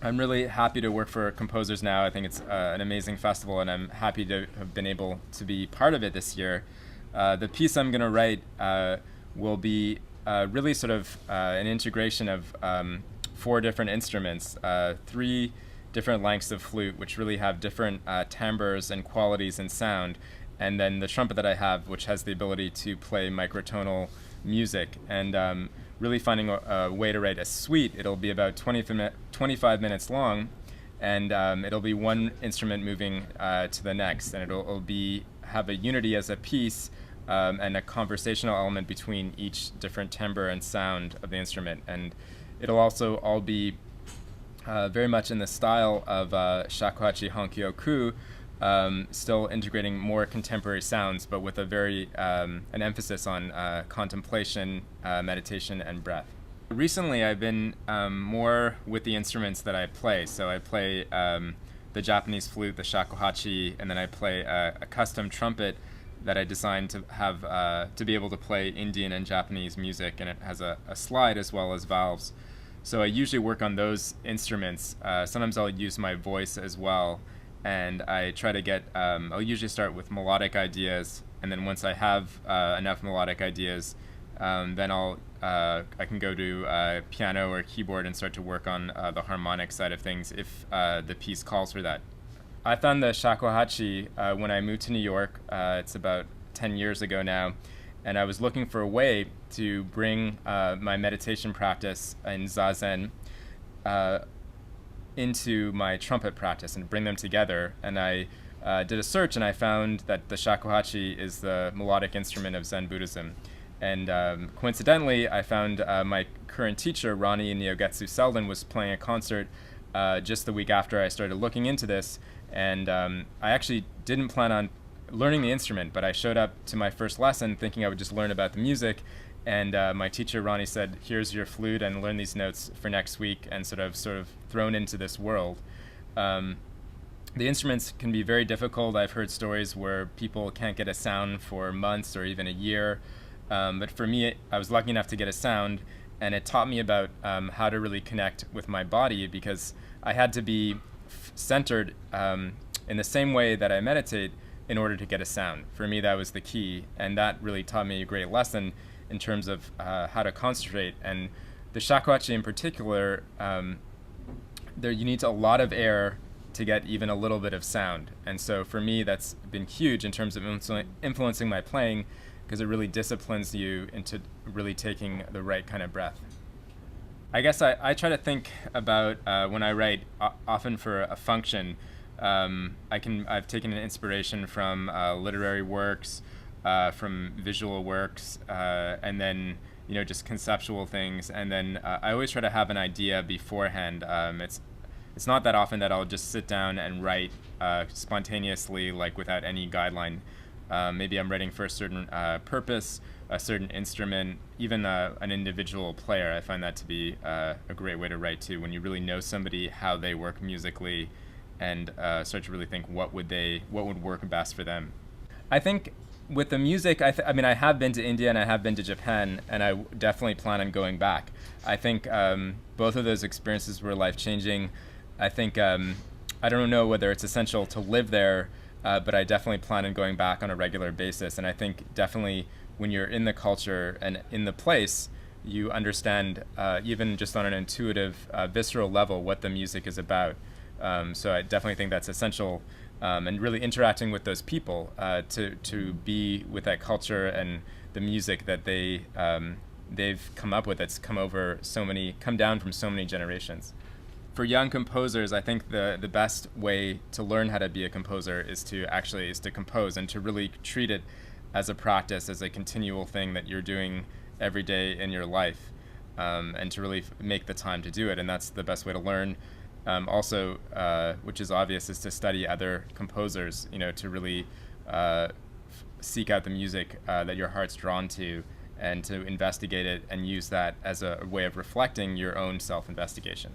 I'm really happy to work for Composers Now. I think it's an amazing festival, and I'm happy to have been able to be part of it this year. The piece I'm going to write will be really sort of an integration of four different instruments, three different lengths of flute, which really have different timbres and qualities and sound, and then the trumpet that I have, which has the ability to play microtonal music. And really finding a way to write a suite. It'll be about 25 minutes long, and it'll be one instrument moving to the next, and it'll have a unity as a piece, and a conversational element between each different timbre and sound of the instrument. And it'll also all be very much in the style of Shakuhachi Honkyoku, still integrating more contemporary sounds, but with a very an emphasis on contemplation, meditation, and breath. Recently, I've been more with the instruments that I play. So I play the Japanese flute, the shakuhachi, and then I play a custom trumpet that I designed to have to be able to play Indian and Japanese music, and it has a slide as well as valves. So I usually work on those instruments. Sometimes I'll use my voice as well, and I try to get, I'll usually start with melodic ideas, and then once I have enough melodic ideas, then I can go to piano or keyboard and start to work on the harmonic side of things if the piece calls for that. I found the shakuhachi when I moved to New York. It's about 10 years ago now, and I was looking for a way to bring my meditation practice in Zazen into my trumpet practice and bring them together. And I did a search, and I found that the shakuhachi is the melodic instrument of Zen Buddhism. And coincidentally, I found my current teacher, Ronnie Nyogetsu Selden, was playing a concert just the week after I started looking into this. And I actually didn't plan on learning the instrument, but I showed up to my first lesson thinking I would just learn about the music. And my teacher, Ronnie, said, "Here's your flute, and learn these notes for next week," and sort of thrown into this world. The instruments can be very difficult. I've heard stories where people can't get a sound for months or even a year. But for me, I was lucky enough to get a sound, and it taught me about how to really connect with my body, because I had to be centered in the same way that I meditate in order to get a sound. For me, that was the key, and that really taught me a great lesson in terms of how to concentrate. And the shakuhachi in particular, you need a lot of air to get even a little bit of sound. And so for me, that's been huge in terms of influencing my playing, because it really disciplines you into really taking the right kind of breath. I guess I try to think about when I write, often for a function. I've taken an inspiration from literary works, from visual works, and then just conceptual things. And then I always try to have an idea beforehand. It's not that often that I'll just sit down and write spontaneously, like without any guideline. Maybe I'm writing for a certain purpose, a certain instrument, even an individual player. I find that to be a great way to write too, when you really know somebody, how they work musically, and start to really think what would work best for them. I think with the music, I mean, I have been to India and I have been to Japan, and I definitely plan on going back. I think both of those experiences were life-changing. I think I don't know whether it's essential to live there, but I definitely plan on going back on a regular basis. And I think definitely when you're in the culture and in the place, you understand, even just on an intuitive, visceral level, what the music is about. So I definitely think that's essential, and really interacting with those people to be with that culture and the music that they've come up with, that's come down from so many generations. For young composers, I think the best way to learn how to be a composer is to compose, and to really treat it as a practice, as a continual thing that you're doing every day in your life, and to really make the time to do it. And that's the best way to learn. Also, which is obvious, is to study other composers, to really seek out the music that your heart's drawn to, and to investigate it and use that as a way of reflecting your own self-investigation.